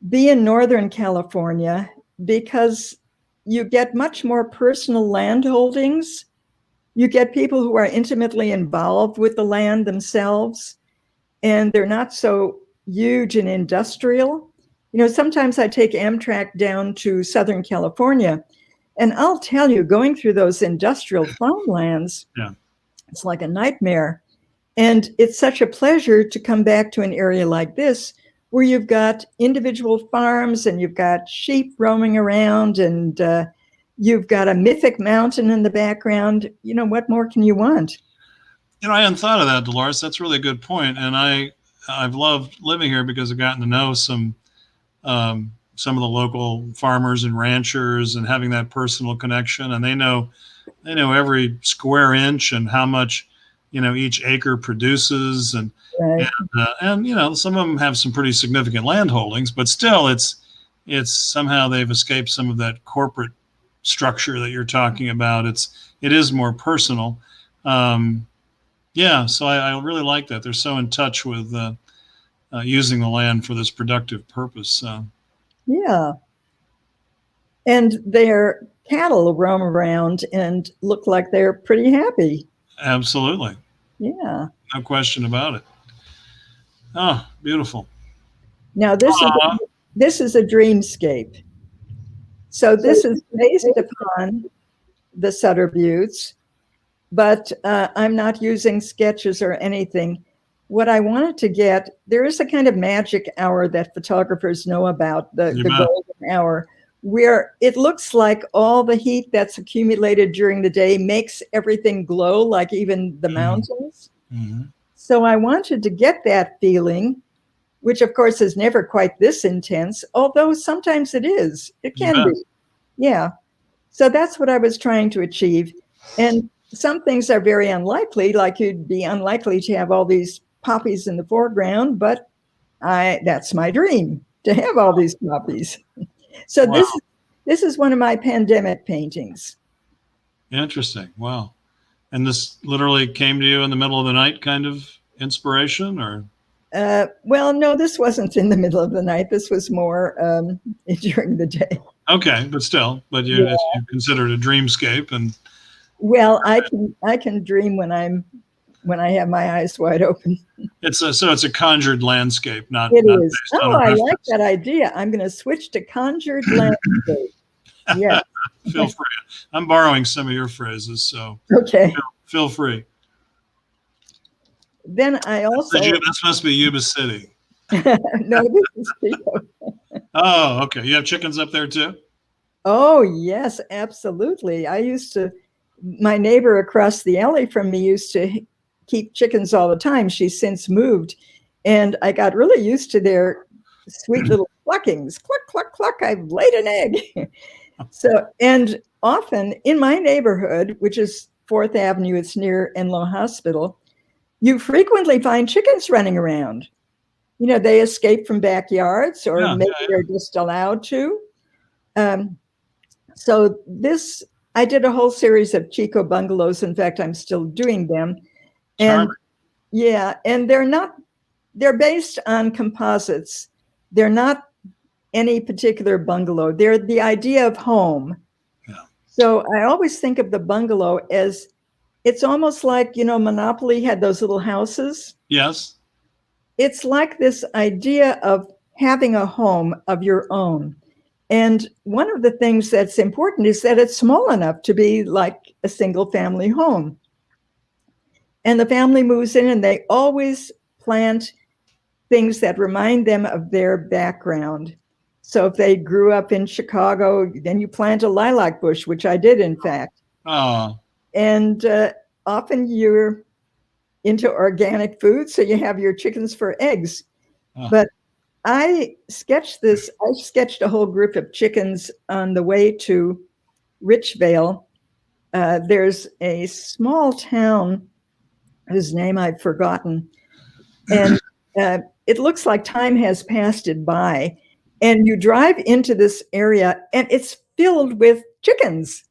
Speaker 2: be in Northern California because you get much more personal land holdings. You get people who are intimately involved with the land themselves, and they're not so huge and industrial. Sometimes I take Amtrak down to Southern California, and I'll tell you, going through those industrial farmlands, it's like a nightmare. And it's such a pleasure to come back to an area like this, where you've got individual farms and you've got sheep roaming around and you've got a mythic mountain in the background. What more can you want?
Speaker 1: I hadn't thought of that, Dolores. That's a really good point. And I've loved living here because I've gotten to know some some of the local farmers and ranchers and having that personal connection, and they know every square inch and how much, each acre produces, and
Speaker 2: Right.
Speaker 1: and some of them have some pretty significant land holdings, but still it's somehow they've escaped some of that corporate structure that you're talking about. It is more personal. Yeah, so I really like that. They're so in touch with using the land for this productive purpose.
Speaker 2: Yeah. And their cattle roam around and look like they're pretty happy.
Speaker 1: Absolutely.
Speaker 2: Yeah.
Speaker 1: No question about it. Oh, beautiful.
Speaker 2: Now this is a dreamscape. So this is based upon the Sutter Buttes, but I'm not using sketches or anything. What I wanted to get, there is a kind of magic hour that photographers know about, the golden hour, where it looks like all the heat that's accumulated during the day makes everything glow, like even the mountains.
Speaker 1: Mm-hmm.
Speaker 2: So I wanted to get that feeling, which of course is never quite this intense, although sometimes it is. It can be. Yeah. So that's what I was trying to achieve. And some things are very unlikely, like you'd be unlikely to have all these poppies in the foreground, but that's my dream, to have all these poppies. So
Speaker 1: wow.
Speaker 2: This is one of my pandemic paintings.
Speaker 1: Interesting. Wow. And this literally came to you in the middle of the night kind of inspiration, or?
Speaker 2: Well, no, this wasn't in the middle of the night. This was more during the day.
Speaker 1: Okay, but still, you consider it a dreamscape, and
Speaker 2: well, I can dream when I have my eyes wide open.
Speaker 1: So it's a conjured landscape, not.
Speaker 2: It
Speaker 1: not
Speaker 2: is. Oh, I like that idea. I'm going to switch to conjured landscape. Yeah.
Speaker 1: Feel free. I'm borrowing some of your phrases, so
Speaker 2: okay.
Speaker 1: Feel free.
Speaker 2: Then I also.
Speaker 1: This must be Yuba City.
Speaker 2: No, this is Chico.
Speaker 1: Oh, okay. You have chickens up there too?
Speaker 2: Oh, yes, absolutely. My neighbor across the alley from me used to keep chickens all the time. She's since moved, and I got really used to their sweet little cluckings. Cluck, cluck, cluck, I've laid an egg. So, and often in my neighborhood, which is 4th Avenue, it's near Enloe Hospital, you frequently find chickens running around. They escape from backyards, or maybe they're just allowed to. So I did a whole series of Chico bungalows. In fact, I'm still doing them. And yeah, and they're based on composites. They're not any particular bungalow. They're the idea of home. Yeah. So I always think of the bungalow as, it's almost like, Monopoly had those little houses.
Speaker 1: Yes.
Speaker 2: It's like this idea of having a home of your own. And one of the things that's important is that it's small enough to be like a single family home. And the family moves in and they always plant things that remind them of their background. So if they grew up in Chicago, then you plant a lilac bush, which I did, in fact.
Speaker 1: Oh.
Speaker 2: And often you're into organic food, so you have your chickens for eggs. Oh. But I sketched a whole group of chickens on the way to Richvale. There's a small town whose name I've forgotten. And it looks like time has passed it by. And you drive into this area and it's filled with chickens.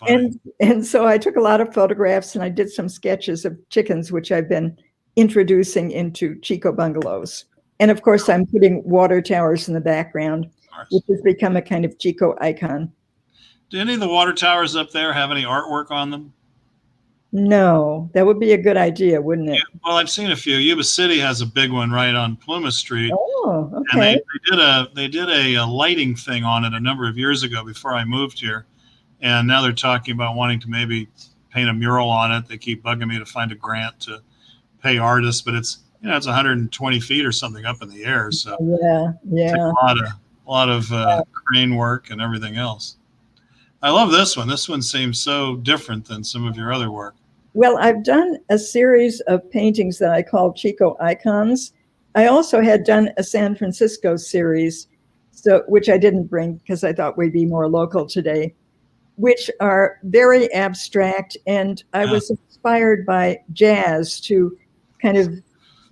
Speaker 2: And so I took a lot of photographs and I did some sketches of chickens, which I've been introducing into Chico bungalows. And of course, I'm putting water towers in the background, which has become a kind of Chico icon.
Speaker 1: Do any of the water towers up there have any artwork on them?
Speaker 2: No, that would be a good idea, wouldn't it?
Speaker 1: Yeah, well, I've seen a few. Yuba City has a big one right on Plymouth Street.
Speaker 2: Oh, okay.
Speaker 1: And they did a lighting thing on it a number of years ago before I moved here. And now they're talking about wanting to maybe paint a mural on it. They keep bugging me to find a grant to pay artists, but it's 120 feet or something up in the air. So
Speaker 2: yeah,
Speaker 1: a lot of crane work and everything else. I love this one. This one seems so different than some of your other work.
Speaker 2: Well, I've done a series of paintings that I call Chico icons. I also had done a San Francisco series, so which I didn't bring because I thought we'd be more local today, which are very abstract. And I was inspired by jazz to kind of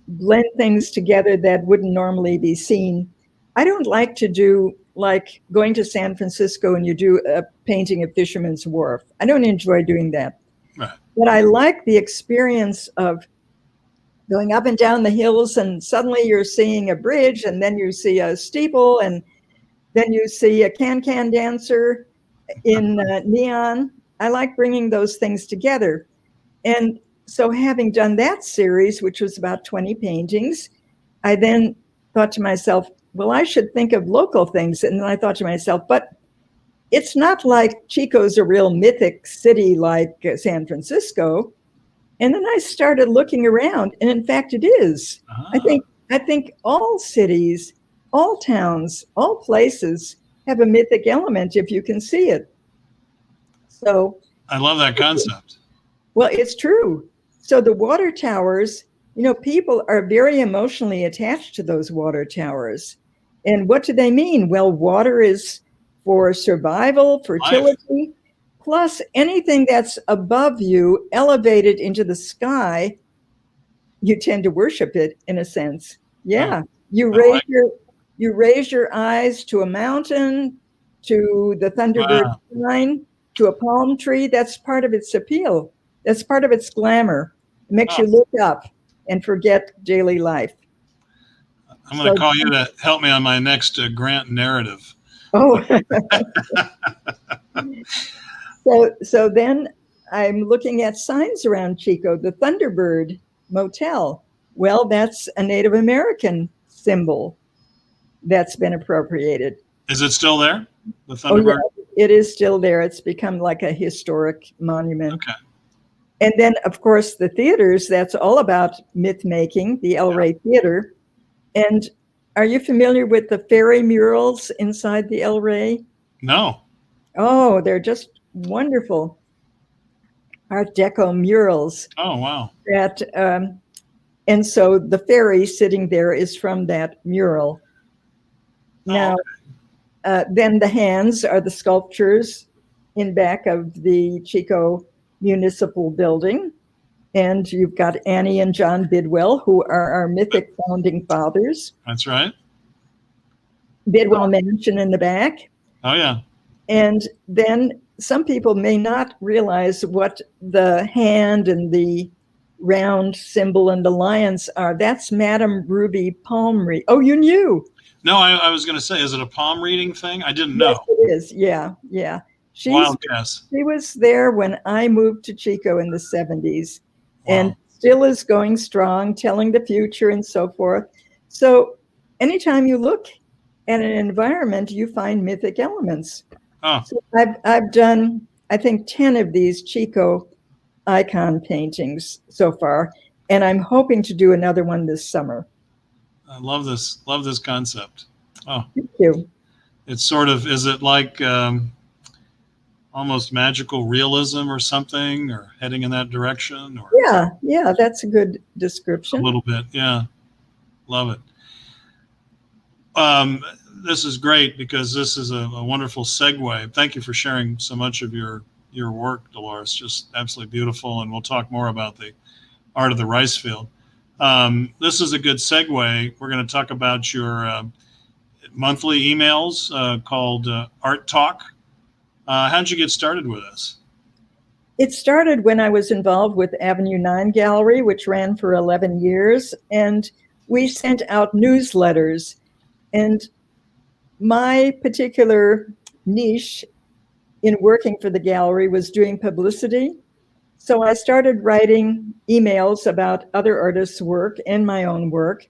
Speaker 2: blend things together that wouldn't normally be seen. I don't like to do like going to San Francisco and you do a painting of Fisherman's Wharf. I don't enjoy doing that.
Speaker 1: Right.
Speaker 2: But I like the experience of going up and down the hills, and suddenly you're seeing a bridge, and then you see a steeple, and then you see a can-can dancer in neon. I like bringing those things together. And so having done that series, which was about 20 paintings, I then thought to myself, well, I should think of local things. And then I thought to myself, but it's not like Chico's a real mythic city like San Francisco. And then I started looking around, and in fact, it is. I think all cities, all towns, all places have a mythic element if you can see it. So
Speaker 1: I love that concept.
Speaker 2: Well, it's true. So the water towers, people are very emotionally attached to those water towers. And what do they mean? Well, water is for survival, fertility. Life. Plus, anything that's above you, elevated into the sky, you tend to worship it in a sense. Yeah, you raise your eyes to a mountain, to the thunderbird line, to a palm tree. That's part of its appeal. That's part of its glamour. It makes you look up and forget daily life.
Speaker 1: I'm going to call you to help me on my next grant narrative.
Speaker 2: Oh. So then I'm looking at signs around Chico. The Thunderbird Motel. Well, that's a Native American symbol that's been appropriated.
Speaker 1: Is it still there? The Thunderbird?
Speaker 2: Oh, yeah, it is still there. It's become like a historic monument.
Speaker 1: Okay.
Speaker 2: And then, of course, the theaters, that's all about myth making, the El Rey Theater. And are you familiar with the fairy murals inside the El Rey?
Speaker 1: No.
Speaker 2: Oh, they're just wonderful Art Deco murals.
Speaker 1: Oh, wow.
Speaker 2: That and so the fairy sitting there is from that mural. Now, then the hands are the sculptures in back of the Chico Municipal Building. And you've got Annie and John Bidwell, who are our mythic founding fathers.
Speaker 1: That's right.
Speaker 2: Bidwell Mansion in the back.
Speaker 1: Oh, yeah.
Speaker 2: And then some people may not realize what the hand and the round symbol and the lions are. That's Madame Ruby palm reading. Oh, you knew.
Speaker 1: No, I was going to say, is it a palm reading thing? I didn't know.
Speaker 2: Yes, it is. Yeah, yeah.
Speaker 1: Wild guess.
Speaker 2: She was there when I moved to Chico in the 70s.
Speaker 1: Wow.
Speaker 2: And still is going strong, telling the future and so forth. So anytime you look at an environment, you find mythic elements.
Speaker 1: Oh.
Speaker 2: So I've done, I think, 10 of these Chico icon paintings so far, and I'm hoping to do another one this summer.
Speaker 1: I love this concept. Oh,
Speaker 2: thank you.
Speaker 1: It's sort of, is it like almost magical realism or something, or heading in that direction? Or
Speaker 2: yeah, that's a good description.
Speaker 1: A little bit, yeah. Love it. This is great because this is a wonderful segue. Thank you for sharing so much of your work, Dolores. Just absolutely beautiful. And we'll talk more about the art of the rice field. This is a good segue. We're going to talk about your monthly emails called Art Talk. How'd you get started with this?
Speaker 2: It started when I was involved with Avenue 9 Gallery, which ran for 11 years. And we sent out newsletters. And my particular niche in working for the gallery was doing publicity. So I started writing emails about other artists' work and my own work.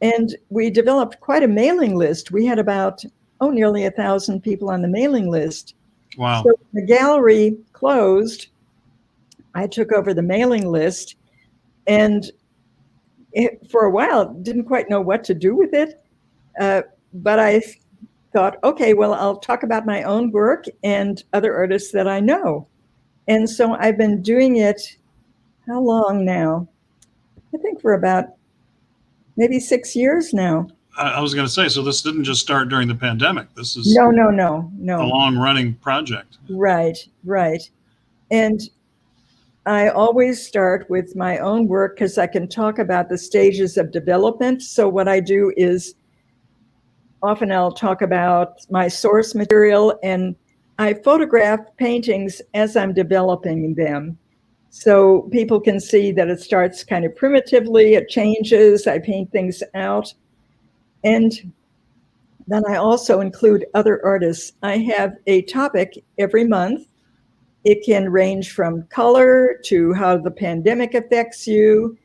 Speaker 2: And we developed quite a mailing list. We had about, nearly 1,000 people on the mailing list.
Speaker 1: Wow.
Speaker 2: So when the gallery closed, I took over the mailing list. And for a while, didn't quite know what to do with it. But I thought, okay, well, I'll talk about my own work and other artists that I know. And so I've been doing it, how long now? I think for about maybe 6 years now.
Speaker 1: I was going to say, so this didn't just start during the pandemic. This is
Speaker 2: No.
Speaker 1: a long-running project.
Speaker 2: Right. And I always start with my own work because I can talk about the stages of development. So what I do is often I'll talk about my source material, and I photograph paintings as I'm developing them. So people can see that it starts kind of primitively, it changes, I paint things out. And then I also include other artists. I have a topic every month. It can range from color to how the pandemic affects you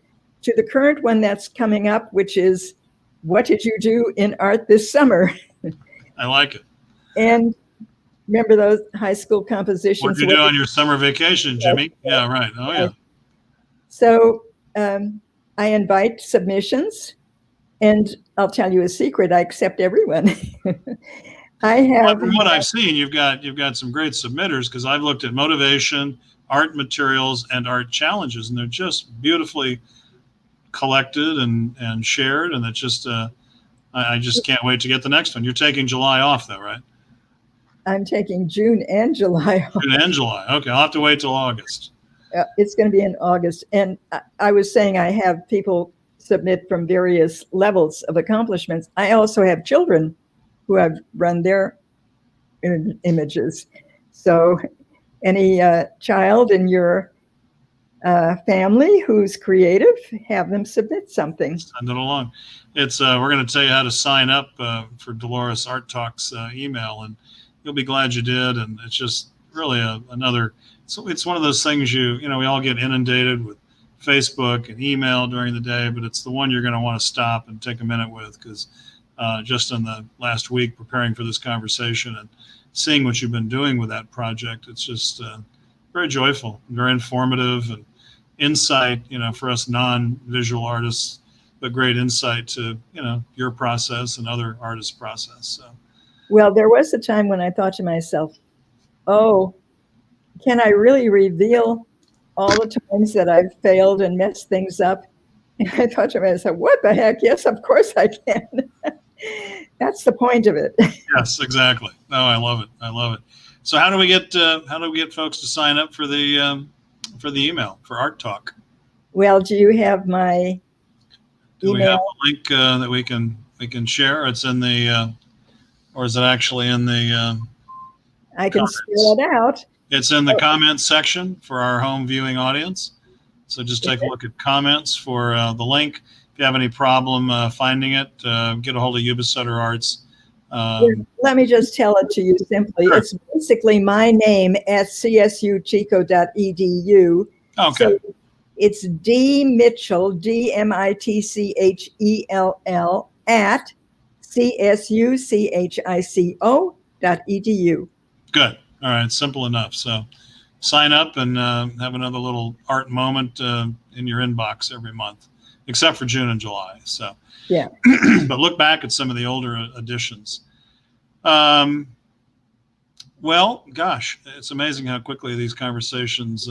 Speaker 2: to the current one that's coming up, which is what did you do in art this summer?
Speaker 1: I like it.
Speaker 2: And remember those high school compositions?
Speaker 1: What did you do on your summer vacation, Jimmy? Yeah, right. Oh, yeah.
Speaker 2: So I invite submissions, and I'll tell you a secret, I accept everyone.
Speaker 1: From what I've seen, you've got some great submitters, because I've looked at motivation, art materials, and art challenges, and they're just beautifully collected and shared, and it's just I just can't wait to get the next one. You're taking July off, though, right?
Speaker 2: I'm taking June and July off.
Speaker 1: June and July. Okay, I'll have to wait till August.
Speaker 2: It's going to be in August, and I was saying I have people submit from various levels of accomplishments. I also have children who have run their images. So any child in your family who's creative, have them submit something. Send
Speaker 1: it along. It's we're going to tell you how to sign up for Dolores Art Talks email, and you'll be glad you did. And it's just really another. So it's one of those things we all get inundated with Facebook and email during the day, but it's the one you're going to want to stop and take a minute with, because just in the last week preparing for this conversation and seeing what you've been doing with that project, it's just very joyful, very informative, and insight, for us non-visual artists, but great insight to, your process and other artists' process. So,
Speaker 2: well, there was a time when I thought to myself, oh, can I really reveal all the times that I've failed and messed things up? And I thought to myself, what the heck? Yes, of course I can. That's the point of it.
Speaker 1: Yes, exactly. No, I love it. So how do we get folks to sign up for the email for Art Talk?
Speaker 2: Well, do you have my email?
Speaker 1: Do we have a link that we can share? It's in the or is it actually in the
Speaker 2: I can spell it out.
Speaker 1: It's in the comments section for our home viewing audience. So just take a look at comments for the link. If you have any problem finding it, get a hold of YubaSutterArts.
Speaker 2: Let me just tell it to you simply. Sure. It's basically my name at csuchico.edu.
Speaker 1: Okay. So
Speaker 2: it's D Mitchell, DMITCHELL at csuchico.edu.
Speaker 1: Good. All right. Simple enough. So sign up and have another little art moment in your inbox every month, except for June and July. So
Speaker 2: yeah.
Speaker 1: But look back at some of the older editions. Well, gosh, it's amazing how quickly these conversations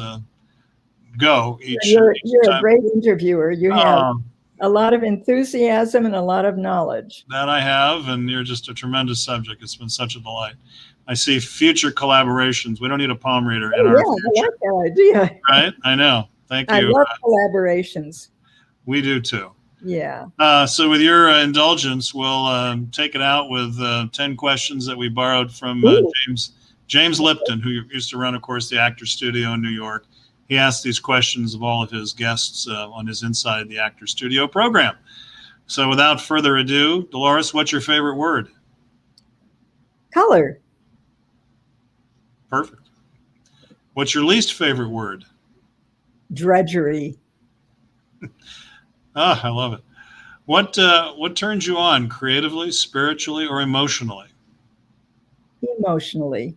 Speaker 1: go.
Speaker 2: You're a great interviewer. You have a lot of enthusiasm and a lot of knowledge.
Speaker 1: That I have, and you're just a tremendous subject. It's been such a delight. I see future collaborations. We don't need a palm reader in our future.
Speaker 2: I like that idea.
Speaker 1: Right? I know. Thank you.
Speaker 2: I love collaborations.
Speaker 1: We do too.
Speaker 2: Yeah.
Speaker 1: So with your indulgence, we'll take it out with 10 questions that we borrowed from James Lipton, who used to run, of course, the Actors Studio in New York. He asked these questions of all of his guests on his Inside the Actors Studio program. So without further ado, Dolores, what's your favorite word?
Speaker 2: Color.
Speaker 1: Perfect. What's your least favorite word?
Speaker 2: Drudgery.
Speaker 1: I love it. What turns you on creatively, spiritually, or emotionally?
Speaker 2: Emotionally.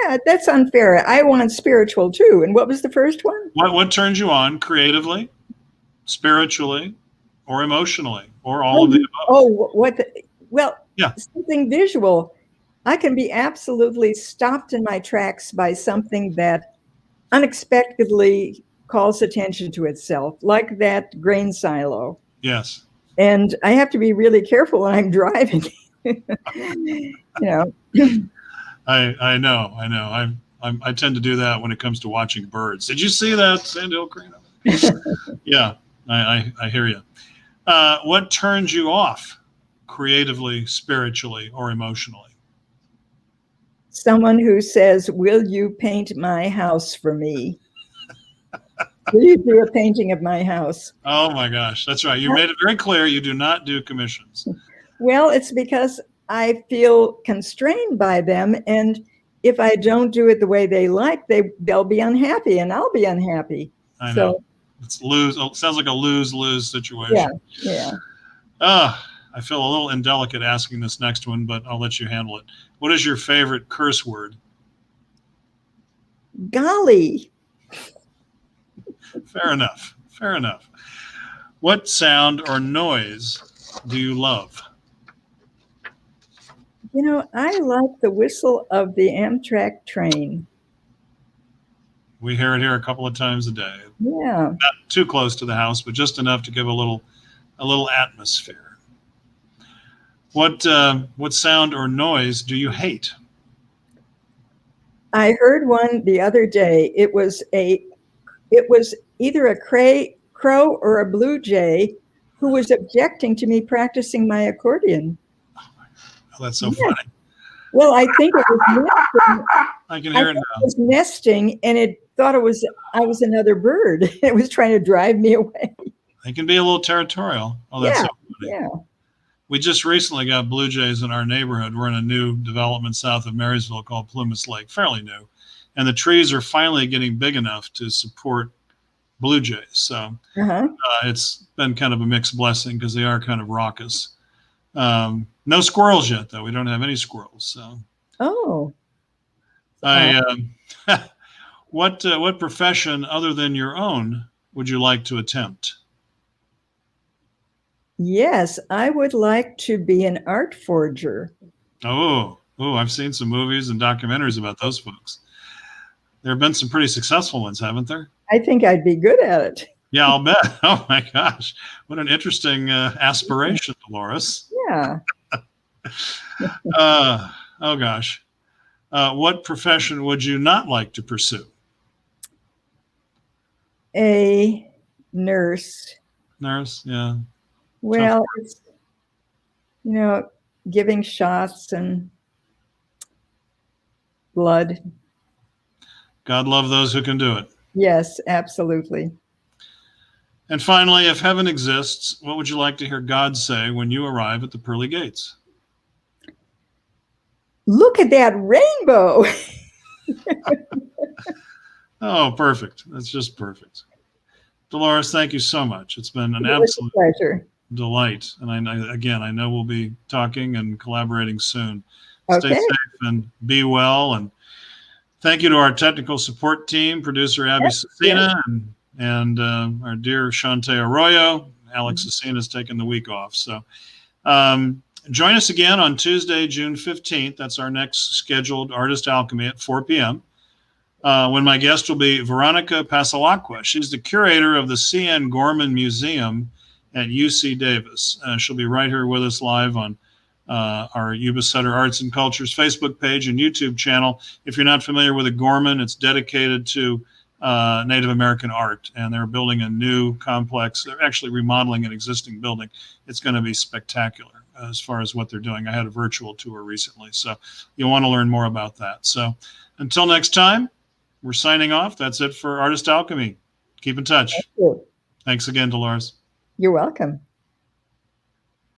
Speaker 2: Yeah, that's unfair. I want spiritual too. And what was the first one?
Speaker 1: What turns you on creatively, spiritually, or emotionally, or all of the above?
Speaker 2: Something visual. I can be absolutely stopped in my tracks by something that unexpectedly calls attention to itself, like that grain silo.
Speaker 1: Yes.
Speaker 2: And I have to be really careful when I'm driving. You know.
Speaker 1: I know. I tend to do that when it comes to watching birds. Did you see that sandhill crane? Yeah, I hear you. What turns you off creatively, spiritually, or emotionally?
Speaker 2: Someone who says, "Will you paint my house for me? Will you do a painting of my house?"
Speaker 1: Oh my gosh, that's right. You made it very clear you do not do commissions.
Speaker 2: Well, it's because I feel constrained by them, and if I don't do it the way they like, they'll be unhappy, and I'll be unhappy.
Speaker 1: I know.
Speaker 2: So,
Speaker 1: It's lose. It sounds like a lose-lose situation.
Speaker 2: yeah.
Speaker 1: I feel a little indelicate asking this next one, but I'll let you handle it. What is your favorite curse word?
Speaker 2: Golly.
Speaker 1: Fair enough. Fair enough. What sound or noise do you love?
Speaker 2: You know, I like the whistle of the Amtrak train.
Speaker 1: We hear it here a couple of times a day.
Speaker 2: Yeah.
Speaker 1: Not too close to the house, but just enough to give a little atmosphere. What sound or noise do you hate?
Speaker 2: I heard one the other day. It was either a crow or a blue jay who was objecting to me practicing my accordion.
Speaker 1: Oh, that's so funny.
Speaker 2: Well, I think it was nesting.
Speaker 1: I can hear it now.
Speaker 2: It was nesting, and it thought I was another bird. It was trying to drive me away.
Speaker 1: They can be a little territorial. Oh, that's so funny.
Speaker 2: Yeah.
Speaker 1: We just recently got blue jays in our neighborhood. We're in a new development south of Marysville called Plumas Lake, fairly new. And the trees are finally getting big enough to support blue jays. So it's been kind of a mixed blessing because they are kind of raucous. No squirrels yet, though. We don't have any squirrels. So.
Speaker 2: Oh.
Speaker 1: What profession other than your own would you like to attempt?
Speaker 2: Yes, I would like to be an art forger.
Speaker 1: Oh, I've seen some movies and documentaries about those folks. There have been some pretty successful ones, haven't there?
Speaker 2: I think I'd be good at it.
Speaker 1: Yeah, I'll bet. Oh my gosh. What an interesting aspiration, Dolores.
Speaker 2: Yeah.
Speaker 1: Oh gosh. What profession would you not like to pursue?
Speaker 2: A nurse.
Speaker 1: Nurse, yeah.
Speaker 2: Well, it's, giving shots and blood.
Speaker 1: God love those who can do it.
Speaker 2: Yes, absolutely.
Speaker 1: And finally, if heaven exists, what would you like to hear God say when you arrive at the pearly gates?
Speaker 2: Look at that rainbow.
Speaker 1: Oh, perfect. That's just perfect. Dolores, thank you so much. It's been an
Speaker 2: It was
Speaker 1: absolute
Speaker 2: a pleasure.
Speaker 1: delight. And I know we'll be talking and collaborating soon.
Speaker 2: Okay.
Speaker 1: Stay safe and be well. And thank you to our technical support team, producer Abby Cecina, and our dear Shante Arroyo. Alex Cecina has taken the week off. So join us again on Tuesday, June 15th. That's our next scheduled Artist Alchemy at 4 p.m. When my guest will be Veronica Pasalacqua. She's the curator of the C.N. Gorman Museum at UC Davis. She'll be right here with us live on our YubaSutterArts&Culture's Facebook page and YouTube channel. If you're not familiar with the Gorman, it's dedicated to Native American art, and they're building a new complex. They're actually remodeling an existing building. It's going to be spectacular as far as what they're doing. I had a virtual tour recently, so you'll want to learn more about that. So until next time, we're signing off. That's it for Artist Alchemy. Keep in touch.
Speaker 2: Thank you.
Speaker 1: Thanks again, Dolores.
Speaker 2: You're welcome.